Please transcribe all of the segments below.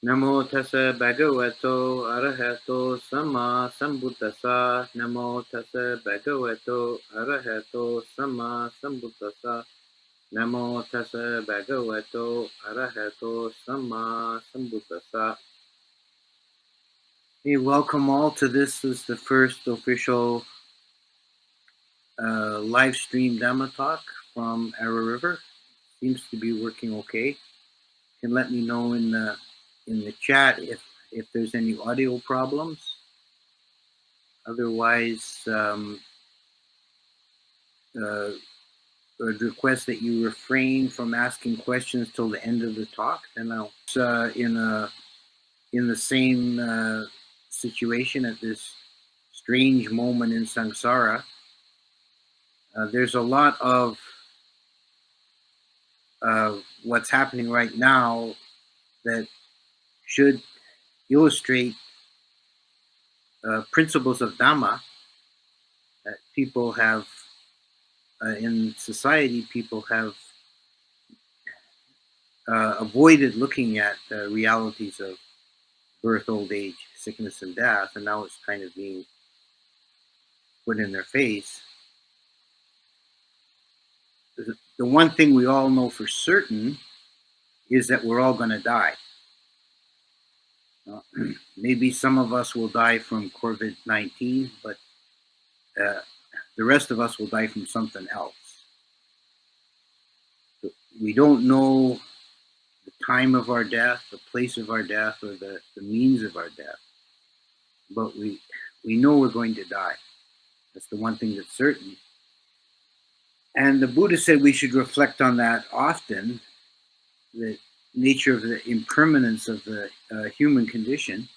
Namo tassa bhagavato arahato sama sambuddhassa. Namo tassa bhagavato arahato sama sambuddhassa. Namo tassa bhagavato arahato sama sambuddhassa. Hey, welcome all to this. Is the first official live stream Dhamma talk from Arrow River. Seems to be working okay. You can let me know in the chat if there's any audio problems. Otherwise, I would request that you refrain from asking questions till the end of the talk. And I'll in the same situation at this strange moment in samsara. There's a lot of what's happening right now that should illustrate principles of Dhamma that people have in society. People have avoided looking at the realities of birth, old age, sickness, and death, and now it's kind of being put in their face. The one thing we all know for certain is that we're all going to die. Maybe some of us will die from COVID-19, but the rest of us will die from something else. We don't know the time of our death, the place of our death, or the means of our death, but we know we're going to die. That's the one thing that's certain. And the Buddha said we should reflect on that often, the nature of the impermanence of the human condition,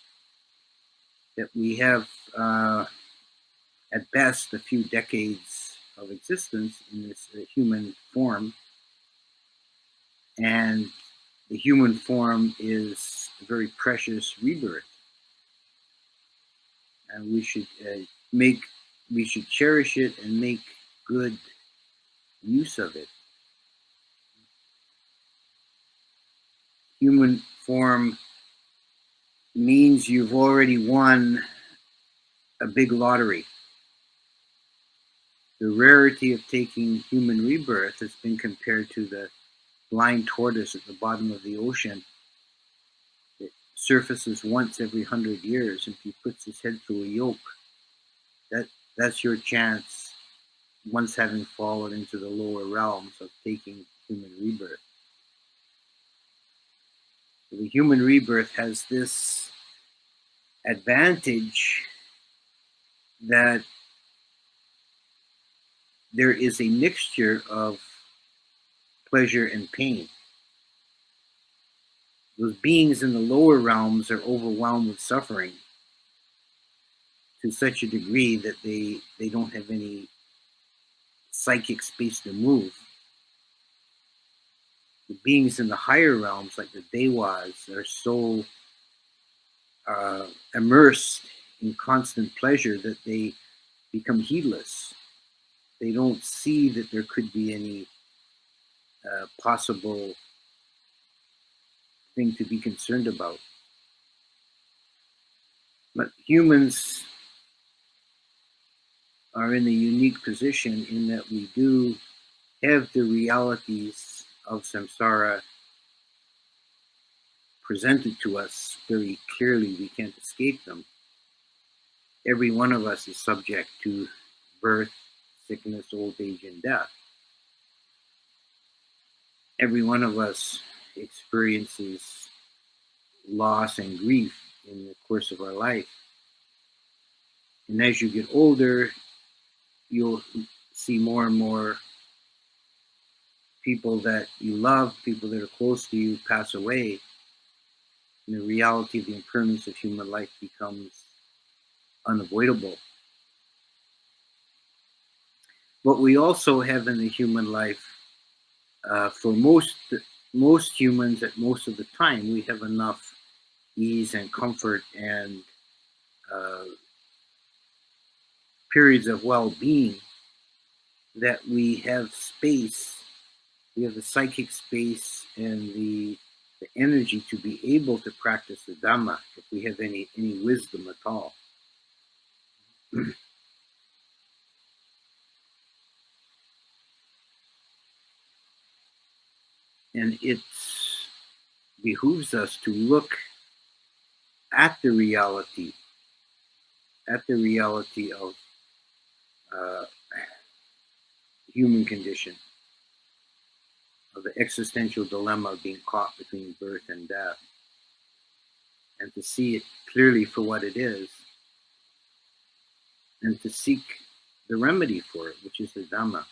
that we have at best a few decades of existence in this human form, and the human form is a very precious rebirth, and we should cherish it and make good use of it. Human form means you've already won a big lottery. The rarity of taking human rebirth has been compared to the blind tortoise at the bottom of the ocean. It surfaces once every 100 years, and if he puts his head through a yoke, that's your chance, once having fallen into the lower realms, of taking human rebirth. So the human rebirth has this advantage that there is a mixture of pleasure and pain. Those beings in the lower realms are overwhelmed with suffering to such a degree that they don't have any psychic space to move. The beings in the higher realms, like the devas, are so immersed in constant pleasure that they become heedless. They don't see that there could be any possible thing to be concerned about. But humans are in a unique position in that we do have the realities of samsara presented to us very clearly. We can't escape them. Every one of us is subject to birth, sickness, old age, and death. Every one of us experiences loss and grief in the course of our life. And as you get older, you'll see more and more people that you love, people that are close to you, pass away. And the reality of the impermanence of human life becomes unavoidable. What we also have in the human life, for most humans at most of the time, we have enough ease and comfort and periods of well-being that we have space. We have the psychic space and the the energy to be able to practice the Dhamma if we have any wisdom at all. And it behooves us to look at the reality of human condition, of the existential dilemma of being caught between birth and death, and to see it clearly for what it is, and to seek the remedy for it, which is the Dhamma.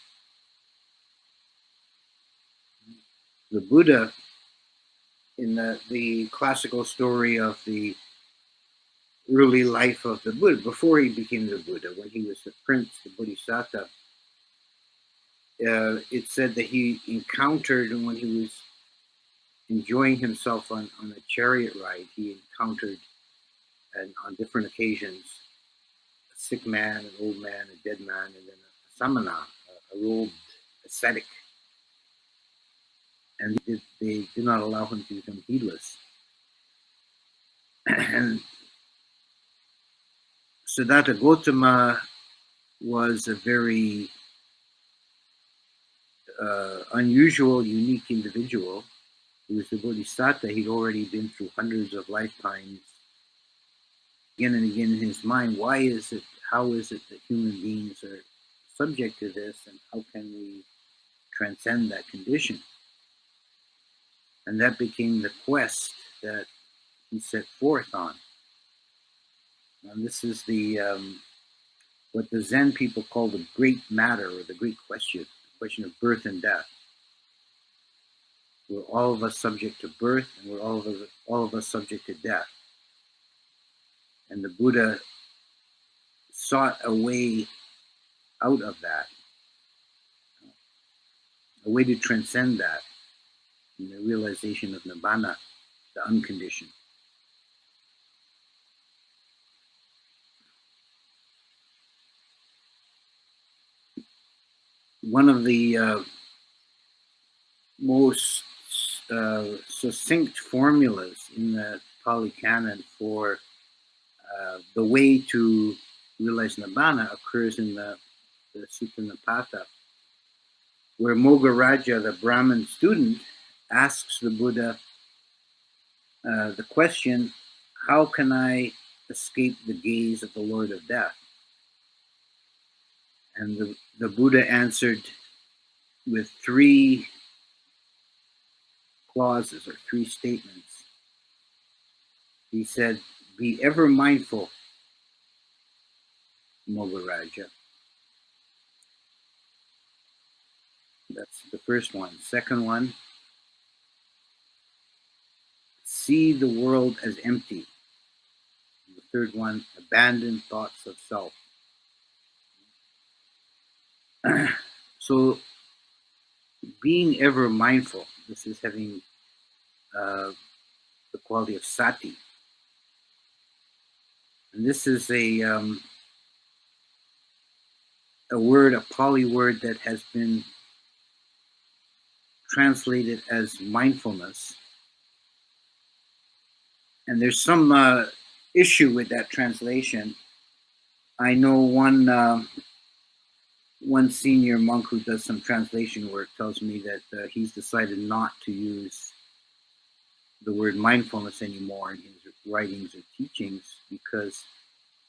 The Buddha, in the classical story of the early life of the Buddha, before he became the Buddha, when he was the prince, the Bodhisattva, it said that he encountered, when he was enjoying himself on a chariot ride, he encountered, and on different occasions, a sick man, an old man, a dead man, and then a samana, a robed ascetic. And they did not allow him to become heedless. And Siddhartha Gautama was a very unusual, unique individual. He was the Bodhisattva. He'd already been through hundreds of lifetimes. Again and again in his mind, how is it that human beings are subject to this, and how can we transcend that condition? And that became the quest that he set forth on. And this is what the Zen people call the great matter, or the great question, the question of birth and death. We're all of us subject to birth, and we're all of us subject to death. And the Buddha sought a way out of that, a way to transcend that, in the realization of nibbana, the unconditioned. One of the most succinct formulas in the Pali Canon for the way to realize nibbana occurs in the Sutta Nipata, where Mogaraja, the Brahmin student, asks the Buddha the question, how can I escape the gaze of the Lord of Death? And the Buddha answered with 3 clauses, or 3 statements. He said, be ever mindful, Mogaraja. That's the first one. Second one, see the world as empty. And the third one, abandon thoughts of self. So, being ever mindful, this is having the quality of sati. And this is a word, a Pali word that has been translated as mindfulness. And there's some issue with that translation. I know one senior monk who does some translation work tells me that he's decided not to use the word mindfulness anymore in his writings or teachings, because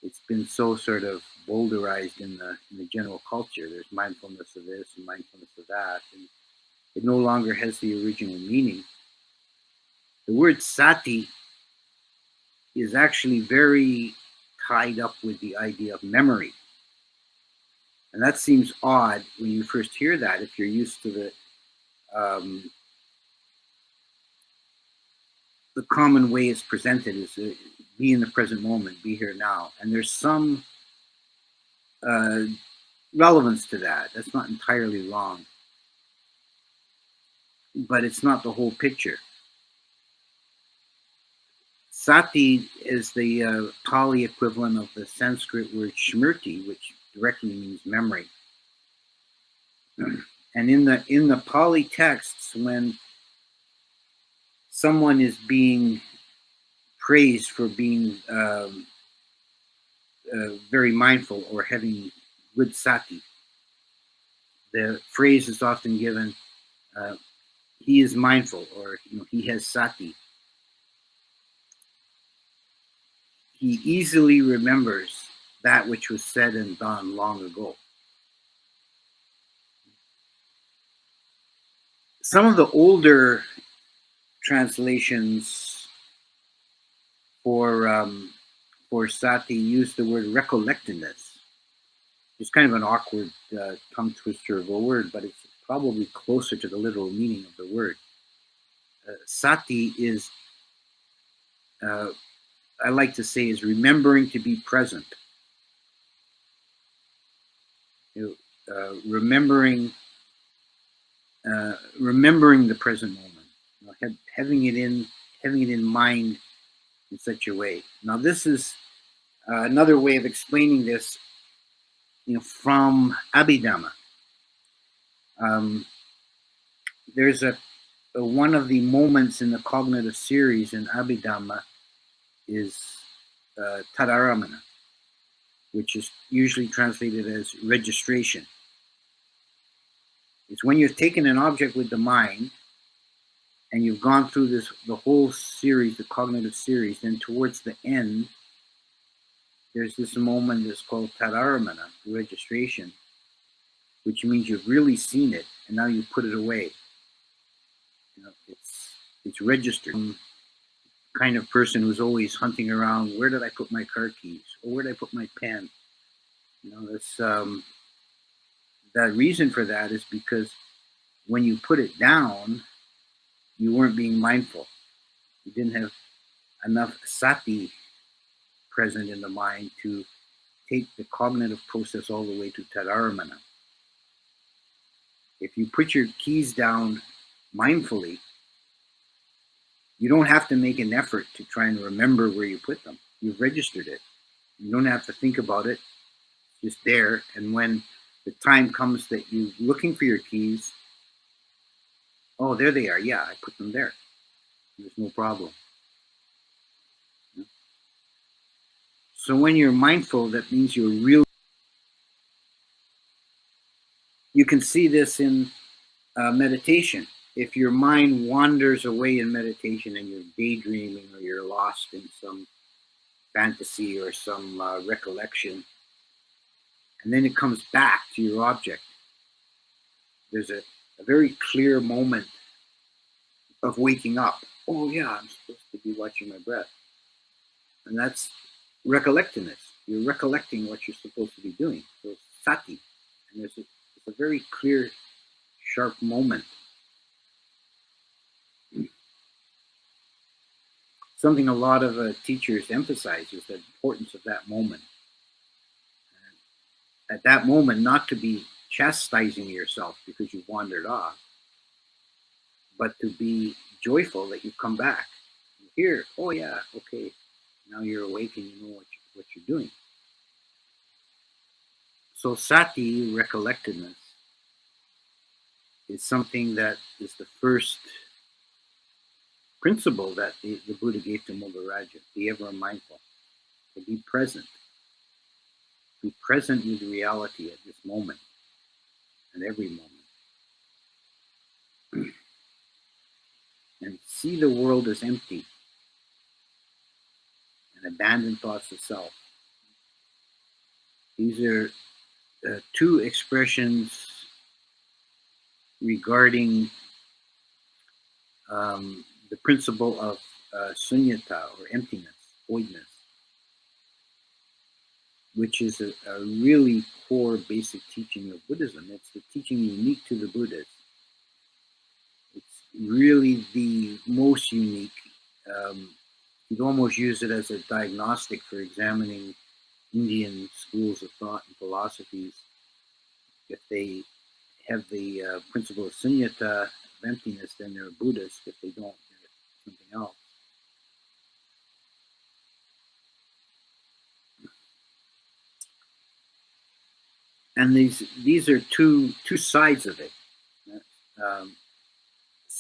it's been so sort of boulderized in the general culture. There's mindfulness of this and mindfulness of that, and it no longer has the original meaning. The word sati is actually very tied up with the idea of memory. And that seems odd when you first hear that, if you're used to the common way it's presented is be in the present moment, be here now. And there's some relevance to that. That's not entirely wrong. But it's not the whole picture. Sati is the Pali equivalent of the Sanskrit word smriti, which directly means memory. And in the Pali texts, when someone is being praised for being very mindful or having good sati, the phrase is often given, he is mindful, or he has sati. He easily remembers that which was said and done long ago. Some of the older translations for sati use the word recollectedness. It's kind of an awkward tongue twister of a word, but it's probably closer to the literal meaning of the word. Sati is, I like to say, is remembering to be present. Remembering the present moment, having it in mind in such a way. Now, this is another way of explaining this, from Abhidhamma. There's a one of the moments in the cognitive series in Abhidhamma is Tadaramana, which is usually translated as registration. It's when you've taken an object with the mind and you've gone through the whole series, the cognitive series, then towards the end, there's this moment that's called Tadaramana, registration, which means you've really seen it and now you put it away. It's registered. Kind of person who's always hunting around, where did I put my car keys, or where did I put my pen? That's that reason for that is because when you put it down, you weren't being mindful. You didn't have enough sati present in the mind to take the cognitive process all the way to tadaramana. If you put your keys down mindfully, you don't have to make an effort to try and remember where you put them. You've registered it. You don't have to think about it. It's just there. And when the time comes that you're looking for your keys, oh, there they are. Yeah, I put them there. There's no problem. So when you're mindful, that means you're real. You can see this in meditation. If your mind wanders away in meditation and you're daydreaming or you're lost in some fantasy or some recollection, and then it comes back to your object, there's a very clear moment of waking up. Oh yeah, I'm supposed to be watching my breath. And that's recollectedness. You're recollecting what you're supposed to be doing. So it's sati. And it's a very clear, sharp moment. Something a lot of teachers emphasize is the importance of that moment. At that moment, not to be chastising yourself because you wandered off, but to be joyful that you've come back. You're here, oh yeah, okay. Now you're awake and you know what you're doing. So sati, recollectedness, is something that is the first principle that the Buddha gave to Mogaraja, be ever mindful, to be present. Be present with reality at this moment, at every moment. And see the world as empty and abandon thoughts of self. These are two expressions regarding the principle of sunyata, or emptiness, voidness, which is a really core basic teaching of Buddhism. It's the teaching unique to the Buddhas. It's really the most unique. You'd almost use it as a diagnostic for examining Indian schools of thought and philosophies. If they have the principle of sunyata, of emptiness, then they're Buddhist. If they don't, they're something else. And these are two sides of it.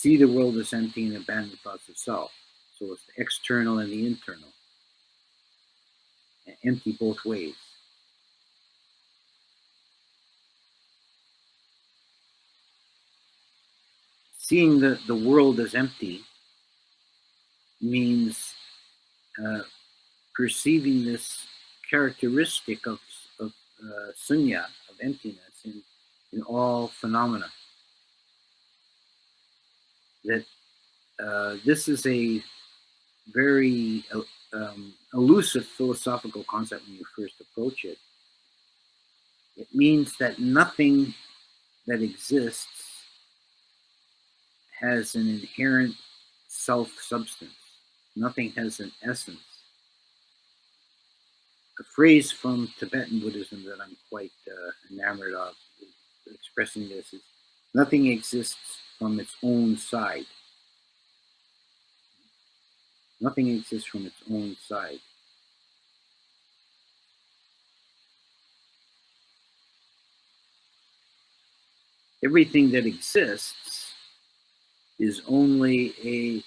see the world as empty and abandon thoughts of self. So it's the external and the internal, and empty both ways. Seeing the world as empty means perceiving this characteristic of sunya, of emptiness, in all phenomena. That this is a very elusive philosophical concept when you first approach it. It means that nothing that exists has an inherent self-substance. Nothing has an essence. A phrase from Tibetan Buddhism that I'm quite enamored of, expressing this, is nothing exists from its own side. Nothing exists from its own side. Everything that exists is only a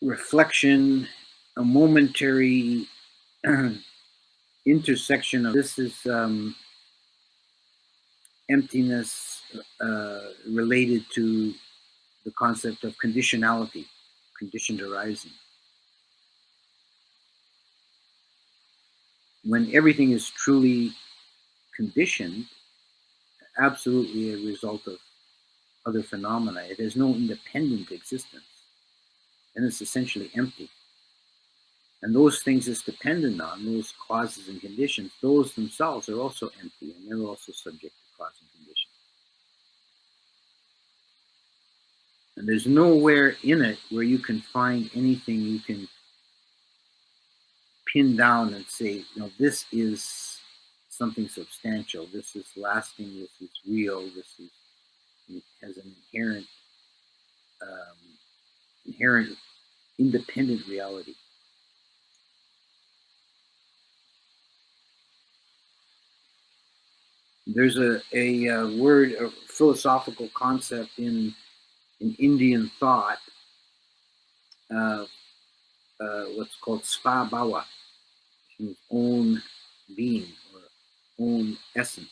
reflection, a momentary intersection of this is emptiness related to the concept of conditionality, conditioned arising. When everything is truly conditioned, absolutely a result of other phenomena, it has no independent existence, and it's essentially empty. And those things it's dependent on, those causes and conditions, those themselves are also empty, and they're also subject to cause and condition. And there's nowhere in it where you can find anything you can pin down and say, this is something substantial, this is lasting, this is real, it has an inherent independent reality. There's a word, a philosophical concept in Indian thought, what's called svabhava, which means own being or own essence.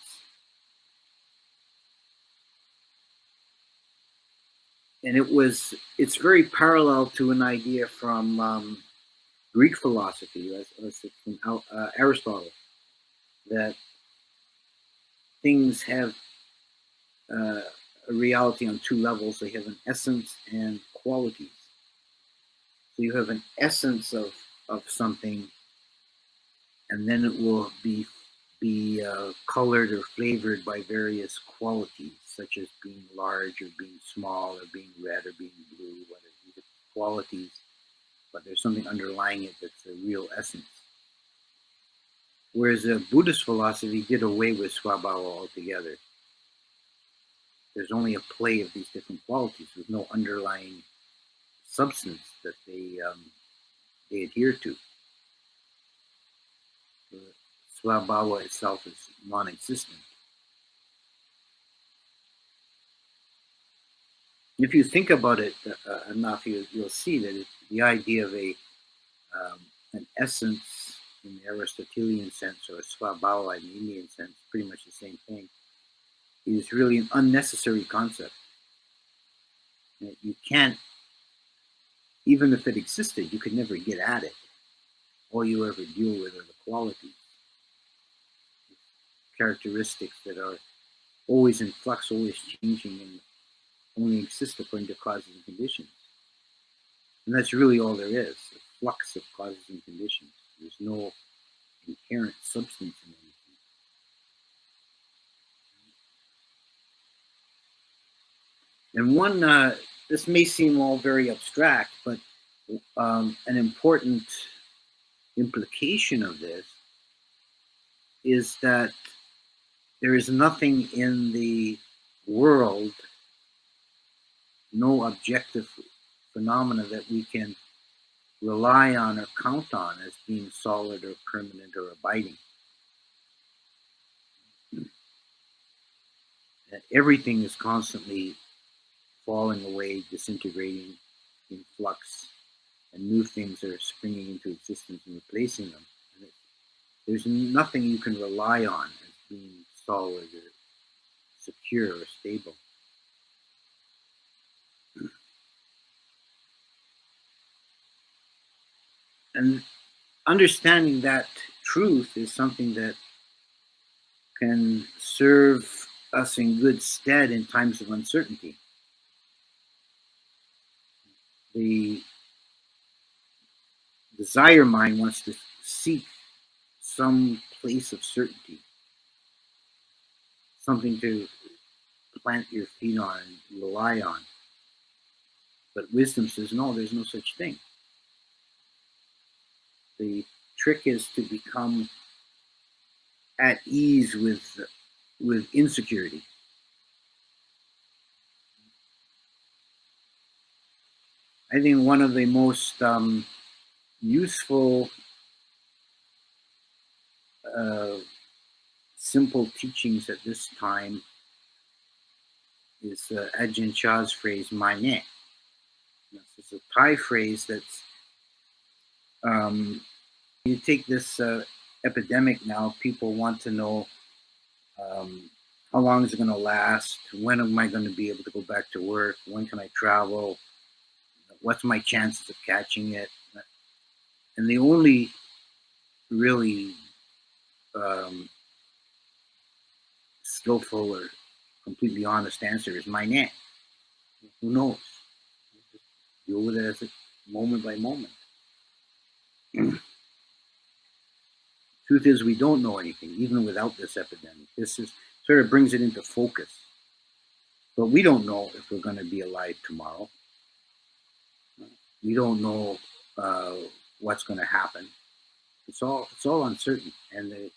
And it's very parallel to an idea from Greek philosophy, from Aristotle, that things have a reality on two levels. They have an essence and qualities. So you have an essence of something, and then it will be colored or flavored by various qualities, such as being large or being small or being red or being blue, whatever. These are qualities, but there's something underlying it that's a real essence. Whereas a Buddhist philosophy did away with svabhava altogether. There's only a play of these different qualities with no underlying substance that they adhere to. The svabhava itself is non-existent. If you think about it enough, you'll see that the idea of an essence in the Aristotelian sense, or a svabhava in the Indian sense, pretty much the same thing, is really an unnecessary concept. You can't, even if it existed, you could never get at it. All you ever deal with are the qualities, characteristics that are always in flux, always changing, and only exist according to causes and conditions. And that's really all there is, the flux of causes and conditions. There's no inherent substance in anything. And this may seem all very abstract, but an important implication of this is that there is nothing in the world, no objective phenomena that we can rely on or count on as being solid or permanent or abiding. That everything is constantly falling away, disintegrating, in flux, and new things are springing into existence and replacing them. And there's nothing you can rely on as being solid or secure or stable. And understanding that truth is something that can serve us in good stead in times of uncertainty. The desire mind wants to seek some place of certainty, something to plant your feet on and rely on. But wisdom says, no, there's no such thing. The trick is to become at ease with insecurity. I think one of the most useful, simple teachings at this time is Ajahn Chah's phrase, "my ne." It's a Thai phrase that's, you take this epidemic now, people want to know how long is it going to last? When am I going to be able to go back to work? When can I travel? What's my chances of catching it? And the only really skillful or completely honest answer is my ne. Who knows? Just deal with it as a moment by moment. Truth is, we don't know anything, even without this epidemic. This is sort of brings it into focus. But we don't know if we're going to be alive tomorrow. We don't know what's going to happen. It's all uncertain, and the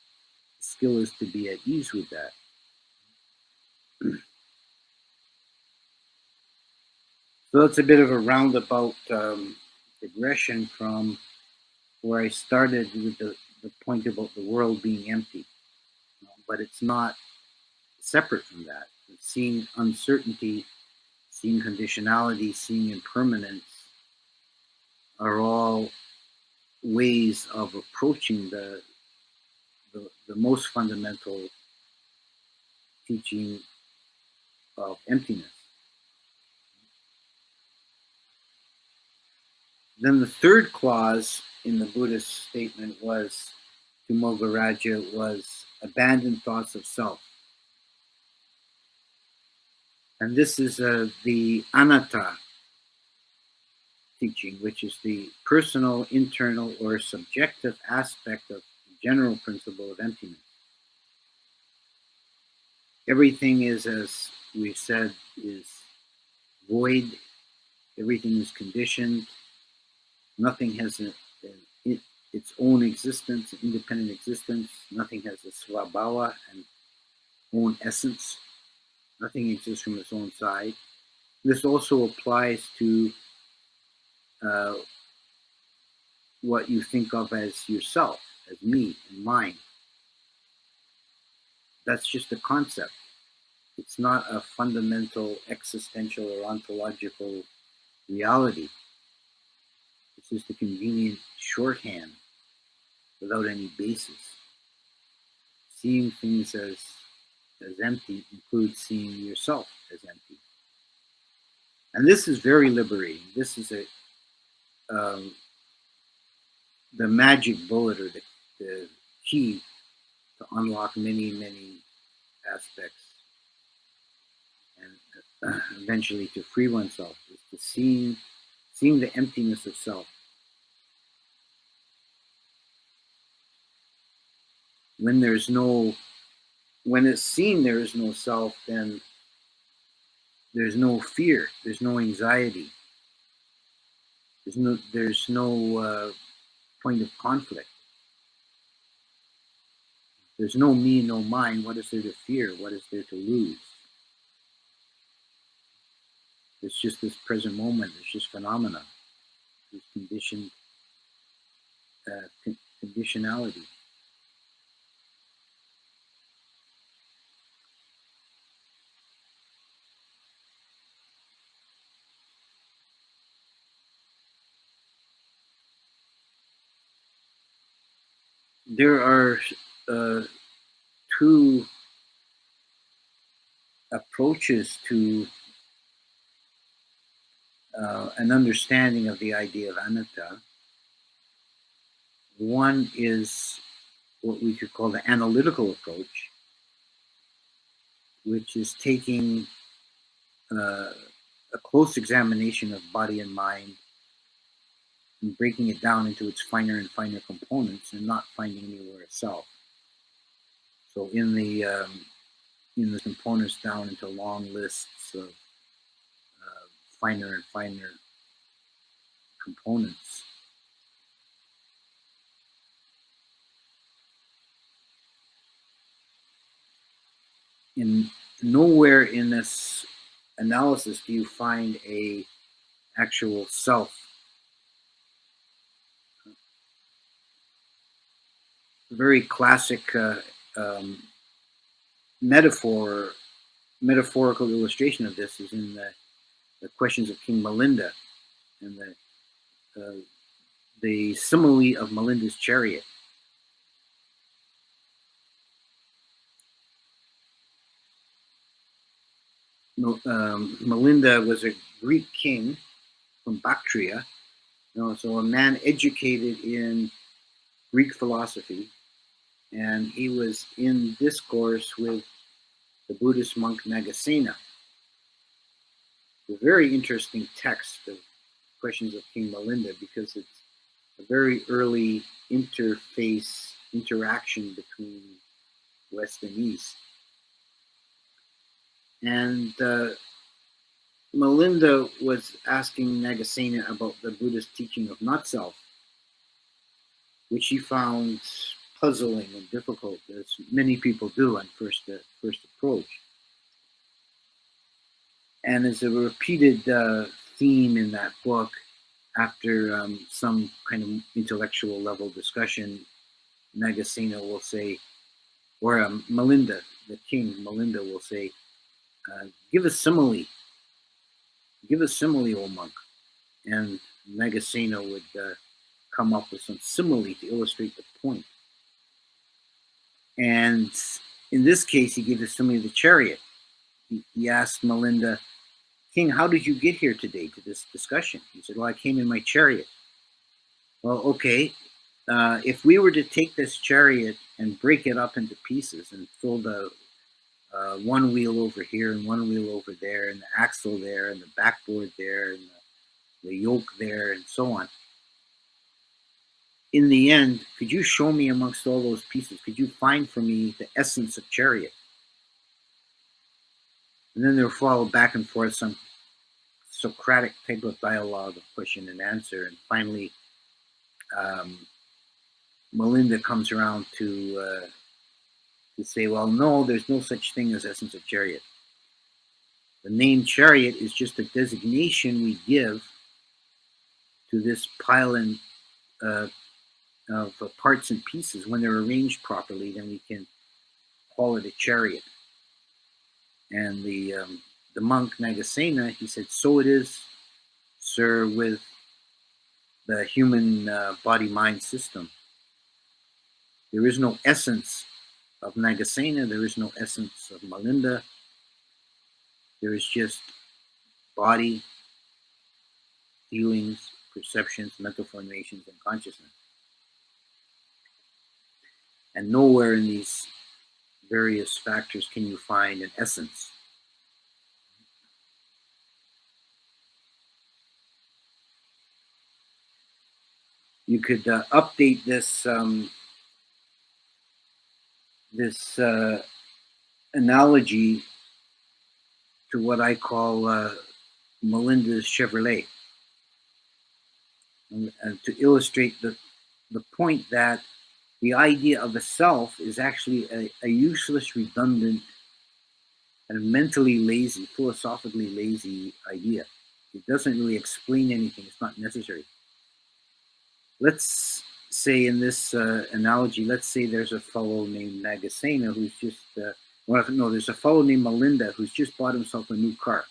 skill is to be at ease with that. So that's a bit of a roundabout digression from where I started with the point about the world being empty. But it's not separate from that. It's seeing uncertainty, seeing conditionality, seeing impermanence are all ways of approaching the most fundamental teaching of emptiness. Then the third clause in the Buddhist statement was, to Mogaraja, was abandon thoughts of self. And this is the anatta teaching, which is the personal, internal, or subjective aspect of the general principle of emptiness. Everything is, as we said, is void. Everything is conditioned. Nothing has its own existence, independent existence. Nothing has a svabhava, an own essence. Nothing exists from its own side. This also applies to what you think of as yourself, as me and mine. That's just a concept. It's not a fundamental existential or ontological reality. It's just a convenient shorthand without any basis. Seeing things as empty includes seeing yourself as empty. And this is very liberating. This is the magic bullet, or the key to unlock many, many aspects, and eventually to free oneself, is to seeing the emptiness of self. When it's seen there is no self, then there's no fear, there's no anxiety, there's no point of conflict. There's no me, no mine. What is there to fear? What is there to lose? It's just this present moment. It's just phenomena. This conditionality. there are two approaches to an understanding of the idea of anatta. One is what we could call the analytical approach, which is taking a close examination of body and mind and breaking it down into its finer and finer components and not finding anywhere a self. So in the components down into long lists of finer and finer components. In nowhere in this analysis do you find a actual self. A very classic metaphorical illustration of this is in the questions of King Melinda and the simile of Melinda's chariot. Melinda was a Greek king from Bactria, so a man educated in Greek philosophy, and he was in discourse with the Buddhist monk Nagasena. A very interesting text of Questions of King Melinda because it's a very early interaction between West and East. And Melinda was asking Nagasena about the Buddhist teaching of not self, which he found puzzling and difficult, as many people do on first approach. And as a repeated theme in that book, after some kind of intellectual level discussion, Nagasena will say, or Melinda, the king, Melinda will say, give a simile, O monk. And Nagasena would come up with some simile to illustrate the point. And in this case, he gave the simile of the chariot. He asked Melinda, King, how did you get here today to this discussion? He said, well, I came in my chariot. Well, okay. If we were to take this chariot and break it up into pieces and throw the one wheel over here and one wheel over there and the axle there and the backboard there and the yoke there and so on, in the end, could you show me amongst all those pieces, could you find for me the essence of chariot? And then there followed back and forth some Socratic type of dialogue of question and answer. And finally, Melinda comes around to say, well, no, there's no such thing as essence of chariot. The name chariot is just a designation we give to this pile of parts and pieces. When they're arranged properly, then we can call it a chariot. And the monk Nagasena, he said, so it is, sir, with the human body-mind system. There is no essence of Nagasena, there is no essence of Melinda. There is just body, feelings, perceptions, mental formations, and consciousness. And nowhere in these various factors can you find an essence. You could update this analogy to what I call Melinda's Chevrolet, and to illustrate the point that the idea of a self is actually a useless, redundant, and mentally lazy, philosophically lazy idea. It doesn't really explain anything. It's not necessary. Let's say in this analogy, let's say there's a fellow named Nagasena who's just, there's a fellow named Melinda who's just bought himself a new car.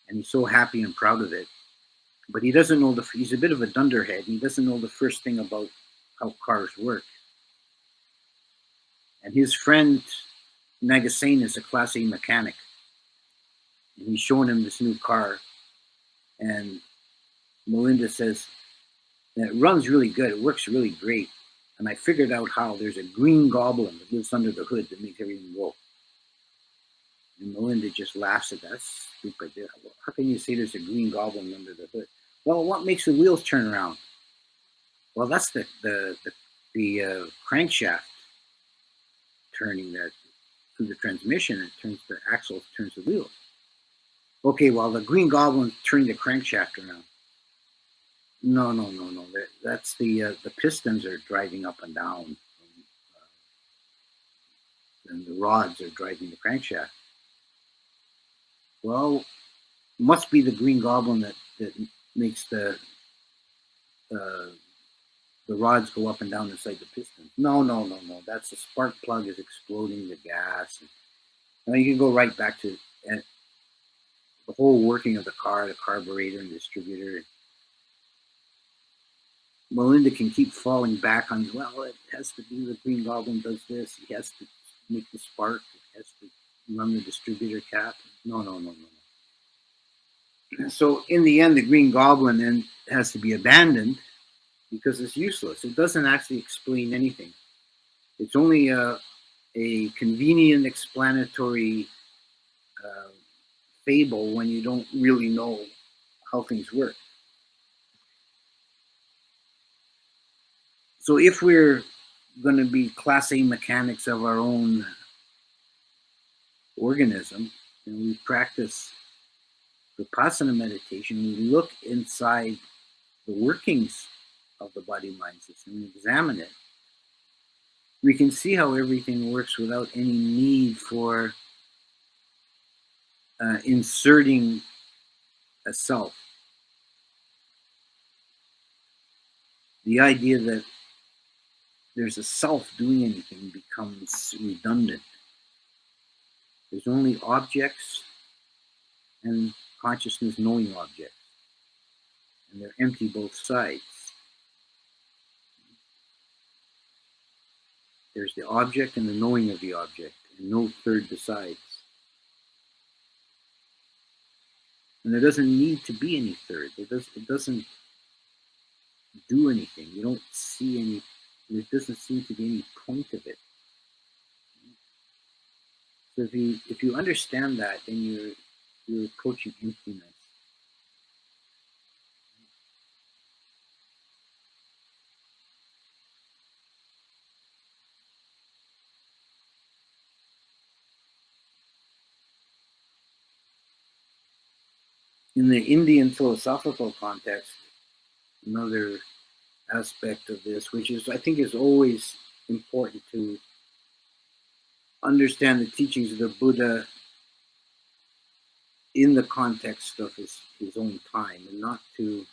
And he's so happy and proud of it. But he doesn't know he's a bit of a dunderhead. He doesn't know the first thing about how cars work. And his friend Nagasena is a Class A mechanic, and he's showing him this new car. And Melinda says, it runs really good, it works really great. And I figured out how there's a green goblin that lives under the hood that makes everything go. And Melinda just laughs at that. That's stupid. How can you say there's a green goblin under the hood? Well, what makes the wheels turn around? Well, that's the crankshaft turning that through the transmission. It turns the axle, turns the wheels. Okay, well, the green goblin turned the crankshaft around. No. That's the pistons are driving up and down, and the rods are driving the crankshaft. Well, must be the green goblin that makes the rods go up and down inside the piston. No. That's the spark plug is exploding the gas. And you can go right back to the whole working of the car, the carburetor and distributor. Melinda can keep falling back on, well, it has to be the green goblin does this. He has to make the spark. It has to run the distributor cap. No. So in the end, the green goblin then has to be abandoned because it's useless. It doesn't actually explain anything. It's only a convenient explanatory fable when you don't really know how things work. So if we're going to be Class A mechanics of our own organism, and we practice Vipassana meditation, we look inside the workings of the body-mind system and examine it, we can see how everything works without any need for inserting a self. The idea that there's a self doing anything becomes redundant. There's only objects and consciousness knowing objects, and they're empty both sides. There's the object and the knowing of the object, and no third besides. And there doesn't need to be any third. It doesn't do anything. You don't see any. There doesn't seem to be any point of it. So if you understand that, then you're approaching emptiness. In the Indian philosophical context, another aspect of this, which I think is always important to understand the teachings of the Buddha in the context of his own time, and not to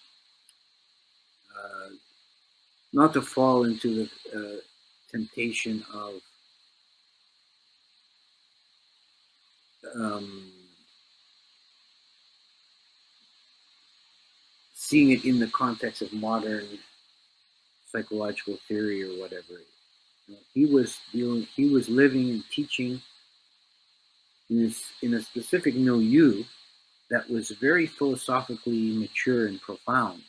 fall into the temptation of seeing it in the context of modern psychological theory or whatever. He was living and teaching in a specific milieu that was very philosophically mature and profound.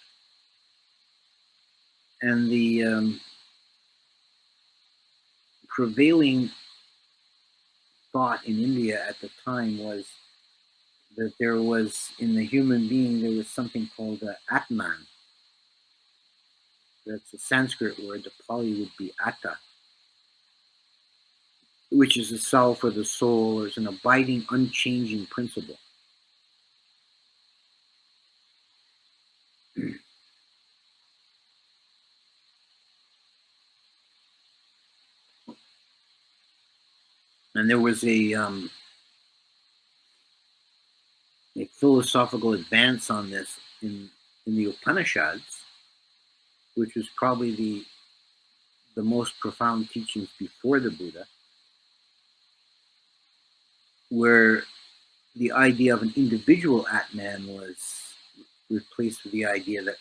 And the prevailing thought in India at the time was that there was, in the human being, there was something called Atman. That's a Sanskrit word. The Pali would be Atta, which is the self or the soul, or is an abiding, unchanging principle. And there was a philosophical advance on this in the Upanishads, which was probably the most profound teachings before the Buddha, where the idea of an individual Atman was replaced with the idea that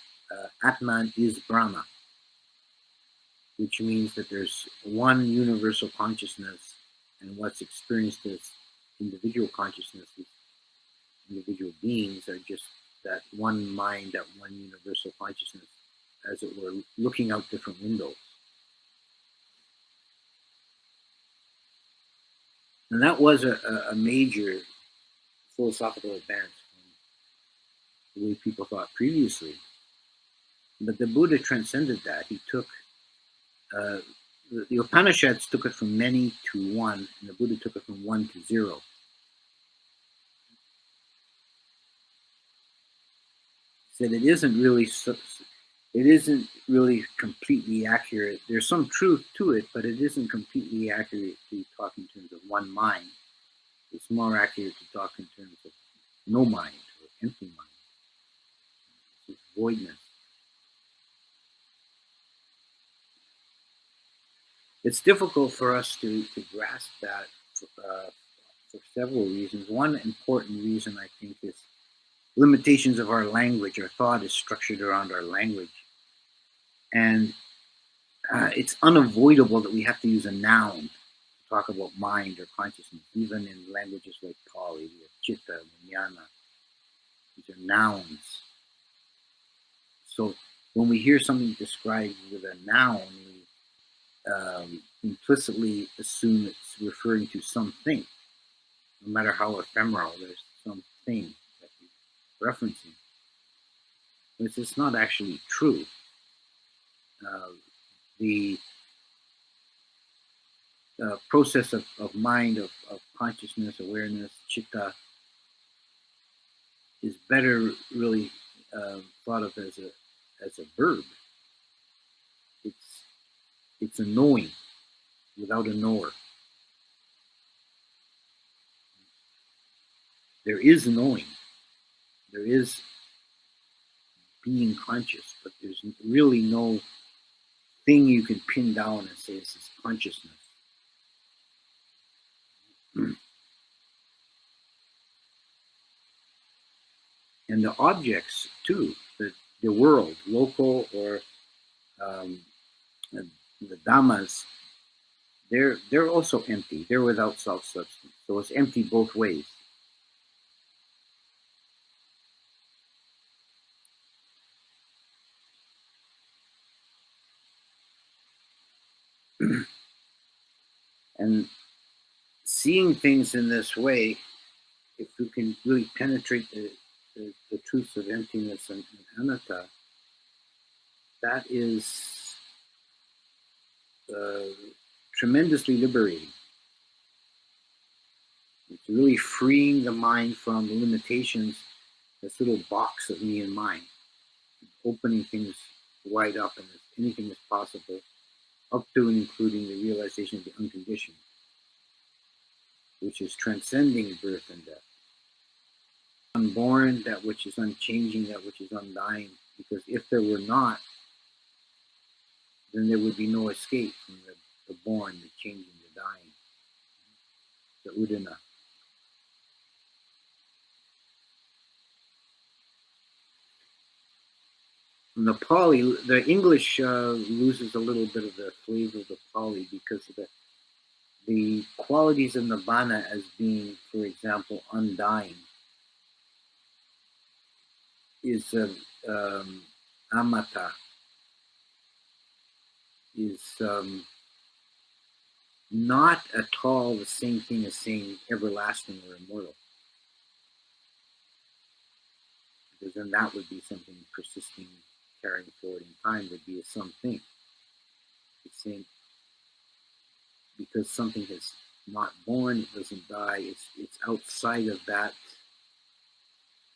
Atman is Brahma. which means that there's one universal consciousness, and what's experienced as individual consciousnesses, individual beings, are just that one mind, that one universal consciousness, as it were, looking out different windows. And that was a major philosophical advance from the way people thought previously. But the Buddha transcended that. He took the Upanishads took it from many to one, and the Buddha took it from 1 to 0. He said it isn't really completely accurate. There's some truth to it, but it isn't completely accurate to talk in terms of one mind. It's more accurate to talk in terms of no mind or empty mind. It's voidness. It's difficult for us to grasp that for several reasons. One important reason, I think, is limitations of our language. Our thought is structured around our language. And it's unavoidable that we have to use a noun to talk about mind or consciousness, even in languages like Pali, we have chitta, vijnana. These are nouns. So when we hear something described with a noun, we implicitly assume it's referring to something. No matter how ephemeral, there's something that we're referencing. But it's not actually true. The process of mind, of consciousness, awareness, chitta, is better really thought of as a verb. It's a knowing without a knower. There is knowing. There is being conscious, but there's really no thing you can pin down and say this is consciousness. And the objects too, the world, local or the Dhammas, they're also empty. They're without self-substance. So it's empty both ways. And seeing things in this way, if we can really penetrate the truths of emptiness and anatta, that is tremendously liberating. It's really freeing the mind from the limitations, this little box of me and mine, opening things wide up, and anything is possible, up to and including the realization of the unconditioned, which is transcending birth and death. Unborn, that which is unchanging, that which is undying, because if there were not, then there would be no escape from the born, the changing, the dying, the udana. In the Pali, the English loses a little bit of the flavor of the Pali because of the qualities of nibbana as being, for example, undying, is amata, is not at all the same thing as saying everlasting or immortal. Because then that would be something persisting, carrying forward in time, would be a something. It's saying because something is not born, it doesn't die, it's outside of that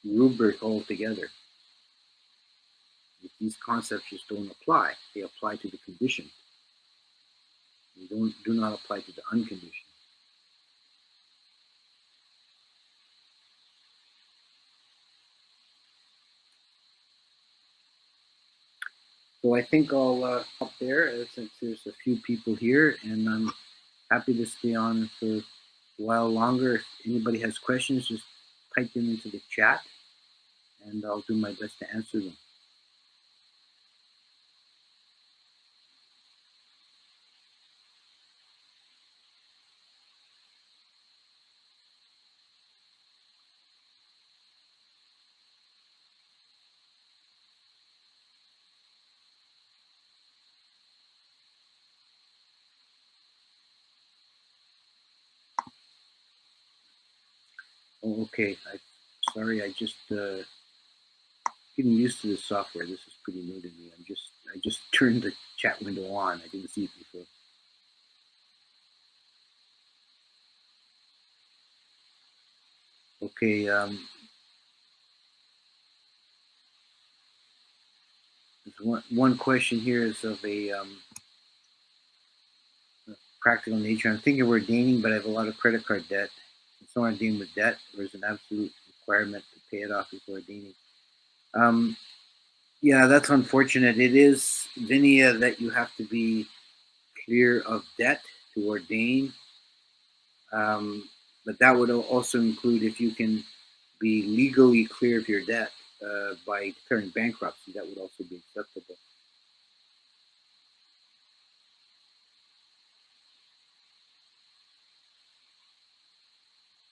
rubric altogether. These concepts just don't apply. They apply to the conditioned. They do not apply to the unconditioned. So I think I'll stop there since there's a few people here, and I'm happy to stay on for a while longer. If anybody has questions, just type them into the chat, and I'll do my best to answer them. Oh, okay. Sorry, I just getting used to this software. This is pretty new to me. I just turned the chat window on. I didn't see it before. Okay. There's one question here is of a practical nature. I'm thinking of ordaining, but I have a lot of credit card debt. Can someone ordain with debt, or is an absolute requirement to pay it off before ordaining? Um, yeah, that's unfortunate. It is, Vinaya, that you have to be clear of debt to ordain. But that would also include if you can be legally clear of your debt by declaring bankruptcy. That would also be acceptable.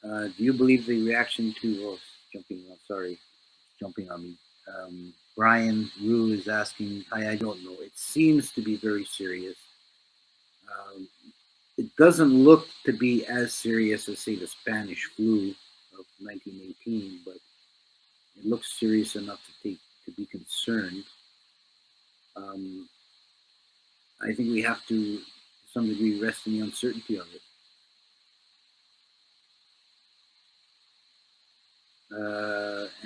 Do you believe the reaction to jumping? Sorry, jumping on me. Brian Rue is asking. I don't know. It seems to be very serious. Um, it doesn't look to be as serious as, say, the Spanish flu of 1918, but it looks serious enough to be concerned. Um, I think we have to some degree, rest in the uncertainty of it.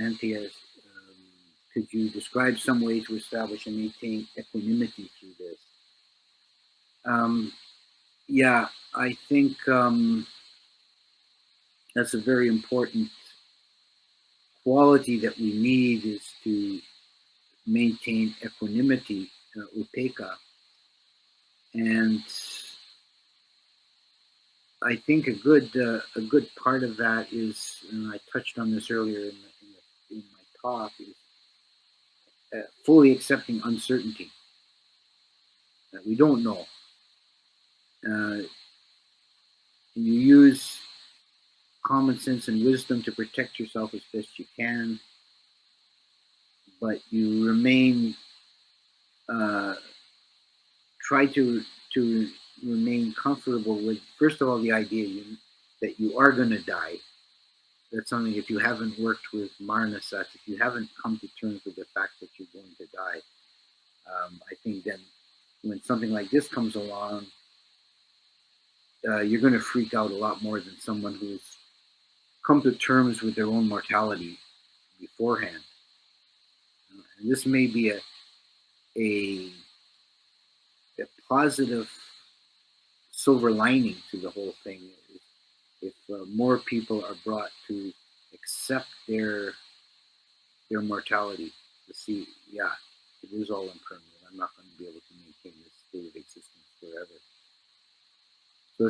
Antias, could you describe some way to establish and maintain equanimity through this? Um, yeah, I think that's a very important quality that we need is to maintain equanimity, upeka. And I think a good part of that is, and I touched on this earlier in my talk, is fully accepting uncertainty that we don't know. Uh, you use common sense and wisdom to protect yourself as best you can, but you remain uh, try to remain comfortable with, first of all, the idea that you are going to die. That's something, if you haven't worked with Marnasat, if you haven't come to terms with the fact that you're going to die, I think then when something like this comes along, you're going to freak out a lot more than someone who's come to terms with their own mortality beforehand. And this may be a, a positive silver lining to the whole thing. If more people are brought to accept their mortality, to see, yeah, it is all impermanent. I'm not going to be able to maintain this state of existence forever. So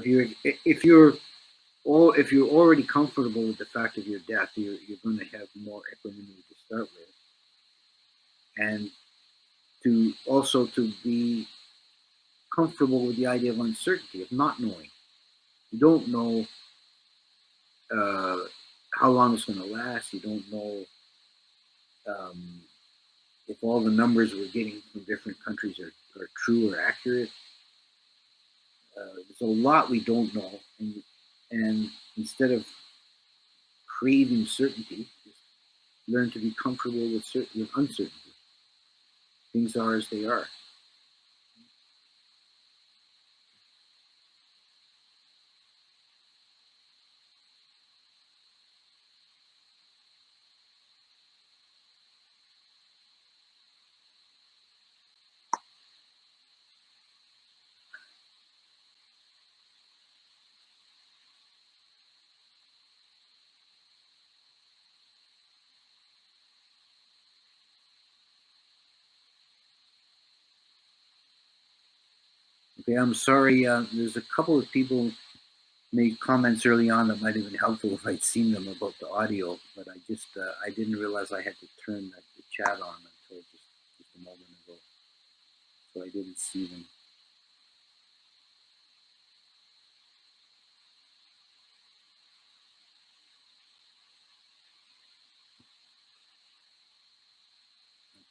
if you're already comfortable with the fact of your death, you're going to have more equanimity to start with, and to also to be comfortable with the idea of uncertainty, of not knowing. You don't know uh, how long it's going to last. You don't know um, if all the numbers we're getting from different countries are true or accurate. There's a lot we don't know, and instead of craving certainty, just learn to be comfortable with uncertainty. Things are as they are. Okay, I'm sorry. There's a couple of people made comments early on that might have been helpful if I'd seen them about the audio, but I didn't realize I had to turn the chat on until just a moment ago, so I didn't see them.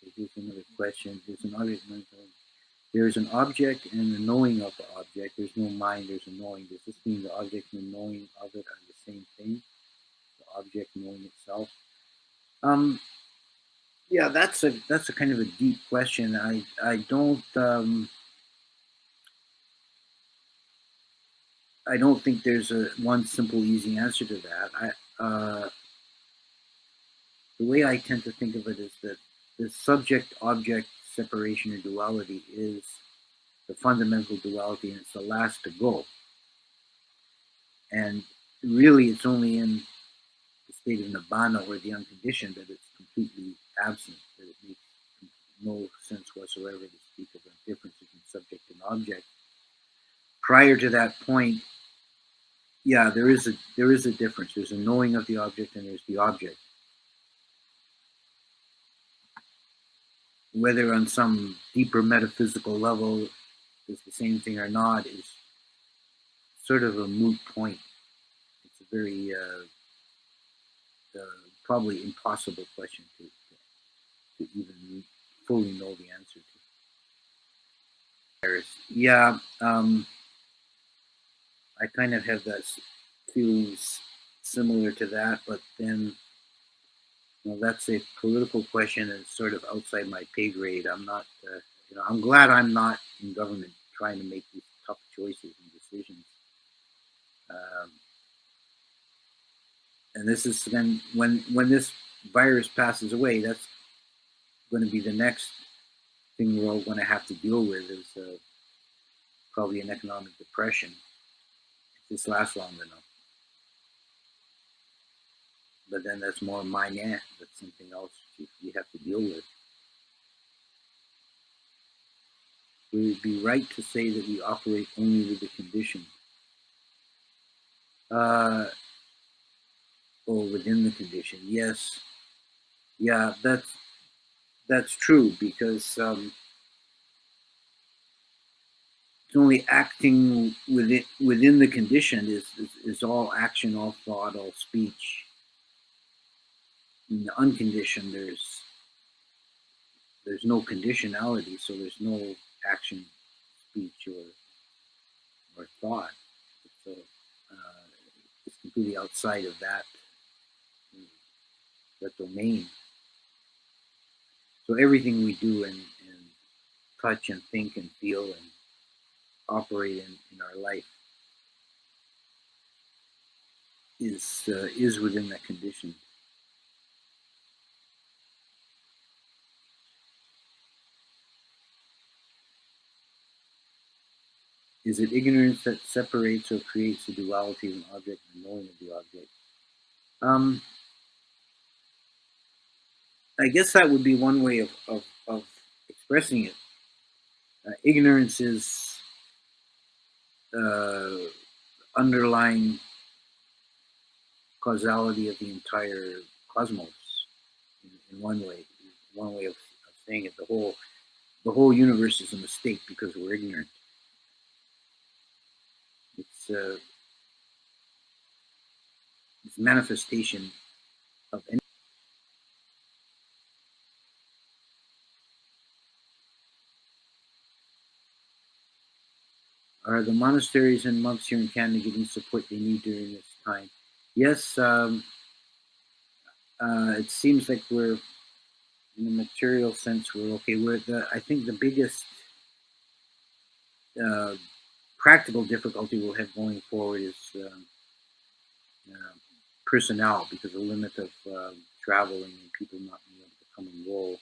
Okay, here's another question. There's an object and the knowing of the object. There's no mind. There's a knowing. Does this mean the object and the knowing of it are the same thing? The object knowing itself? Yeah, that's a kind of a deep question. I don't think there's a one simple easy answer to that. The way I tend to think of it is that the subject object separation or duality is the fundamental duality, and it's the last to go. And really, it's only in the state of nibbana or the unconditioned that it's completely absent, that it makes no sense whatsoever to speak of a difference between subject and object. Prior to that point, yeah, there is a difference. There's a knowing of the object and there's the object. Whether on some deeper metaphysical level is the same thing or not is sort of a moot point. It's a very probably impossible question to even fully know the answer to. Yeah, I kind of have that feelings similar to that, but then that's a political question and it's sort of outside my pay grade. I'm not, I'm glad I'm not in government trying to make these tough choices and decisions. And this is then when this virus passes away, that's going to be the next thing we're all going to have to deal with is probably an economic depression. If this lasts long enough. But then that's more minor. That's something else you have to deal with. Would it be right to say that we operate only with the conditioned? Or within the condition? Yes. Yeah, that's true because it's only acting within the condition is all action, all thought, all speech. In the unconditioned, there's no conditionality, so there's no action, speech, or thought. So it's completely outside of that domain. So everything we do and touch and think and feel and operate in our life is within that condition. Is it ignorance that separates or creates the duality of an object and knowing of the object? I guess that would be one way of expressing it. Ignorance is underlying causality of the entire cosmos. In one way of saying it, the whole universe is a mistake because we're ignorant. It's manifestation of any. Are the monasteries and monks here in Canada getting support they need during this time? Yes, it seems like we're, in a material sense, we're okay. I think the biggest uh, practical difficulty we'll have going forward is personnel because of the limit of traveling and people not being able to come and roll.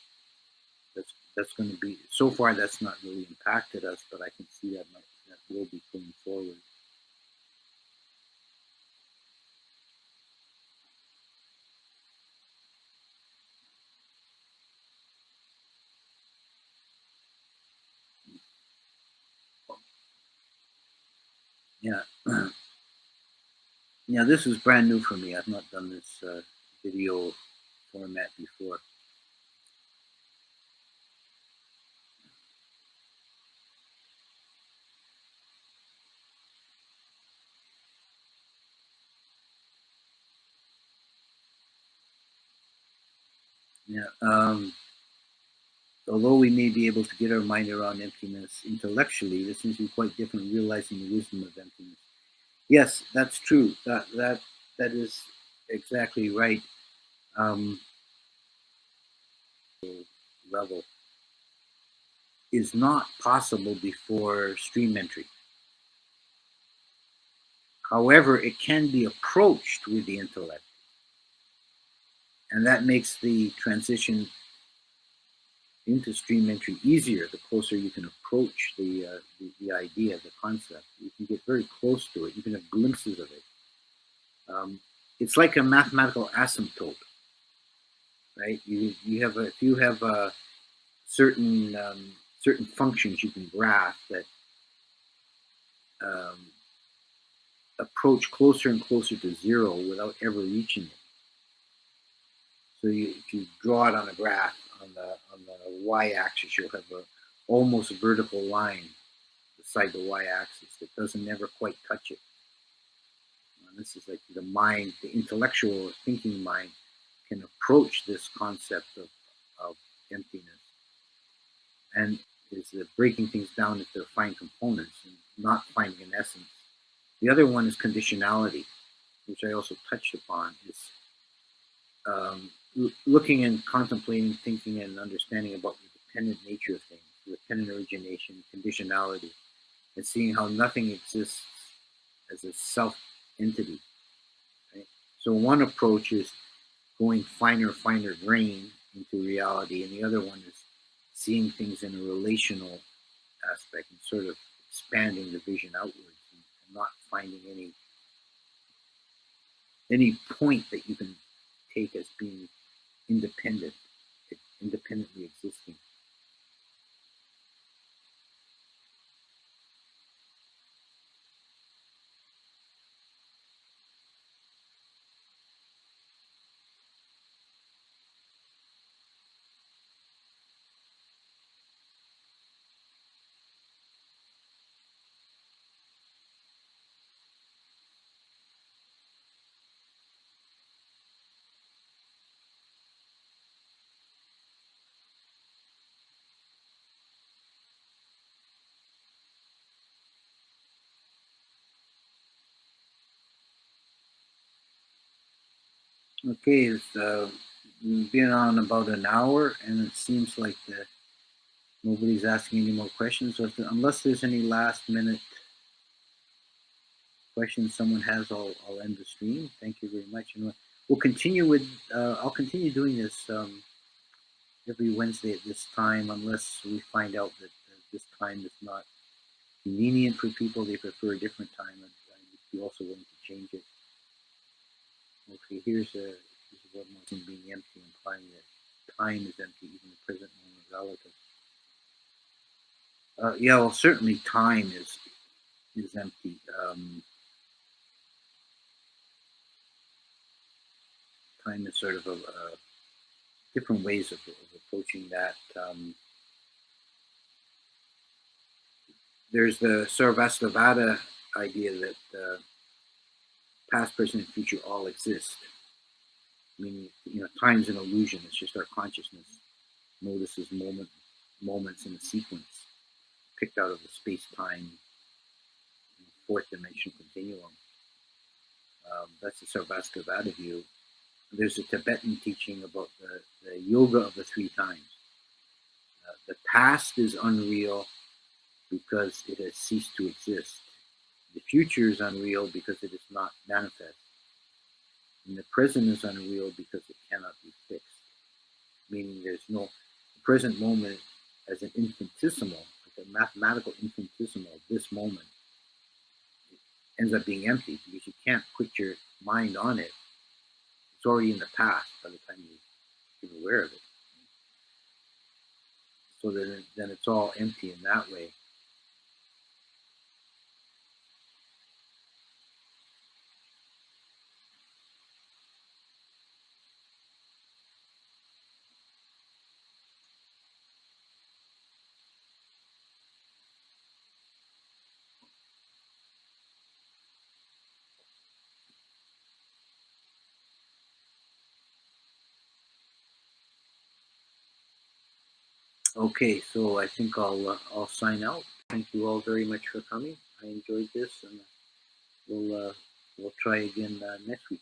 That's going to be, so far that's not really impacted us, but I can see that will be going forward. Yeah. Yeah, this is brand new for me. I've not done this video format before. Yeah. Although we may be able to get our mind around emptiness intellectually, this seems to be quite different realizing the wisdom of emptiness. Yes, that's true. That is exactly right. Um, level is not possible before stream entry. However, it can be approached with the intellect, and that makes the transition into stream entry easier. The closer you can approach the idea, the concept, you can get very close to it. You can have glimpses of it. It's like a mathematical asymptote, right? If you have certain certain functions you can graph that um, approach closer and closer to zero without ever reaching it. So if you draw it on a graph on the y-axis, you'll have a almost vertical line beside the y-axis that doesn't never quite touch it. And this is like the mind, the intellectual thinking mind, can approach this concept of emptiness and is breaking things down into fine components and not finding an essence. The other one is conditionality, which I also touched upon. Is looking and contemplating, thinking, and understanding about the dependent nature of things, the dependent origination, conditionality, and seeing how nothing exists as a self entity. Right? So one approach is going finer grain into reality, and the other one is seeing things in a relational aspect and sort of expanding the vision outwards and not finding any point that you can take as being independent, independently existing. Okay, it's been on about an hour, and it seems like nobody's asking any more questions. So unless there's any last minute questions someone has, I'll end the stream. Thank you very much, and we'll continue with. I'll continue doing this every Wednesday at this time, unless we find out that this time is not convenient for people. They prefer a different time, and I'd be also willing to change it. Okay, here's one more thing being empty, implying that time is empty, even the present moment relative. Yeah, well, certainly time is empty. Time is sort of a different ways of approaching that. There's the Sarvastivada idea that past, present, and future all exist. Meaning, time's an illusion. It's just our consciousness notices moments in a sequence picked out of the space-time fourth dimensional continuum. That's the Sarvastivada view. There's a Tibetan teaching about the yoga of the three times. The past is unreal because it has ceased to exist. The future is unreal because it is not manifest. And the present is unreal because it cannot be fixed. Meaning there's no present moment as an infinitesimal, like a mathematical infinitesimal, this moment ends up being empty because you can't put your mind on it. It's already in the past by the time you're aware of it. So then it's all empty in that way. Okay, so I think I'll sign out. Thank you all very much for coming. I enjoyed this, and we'll try again next week.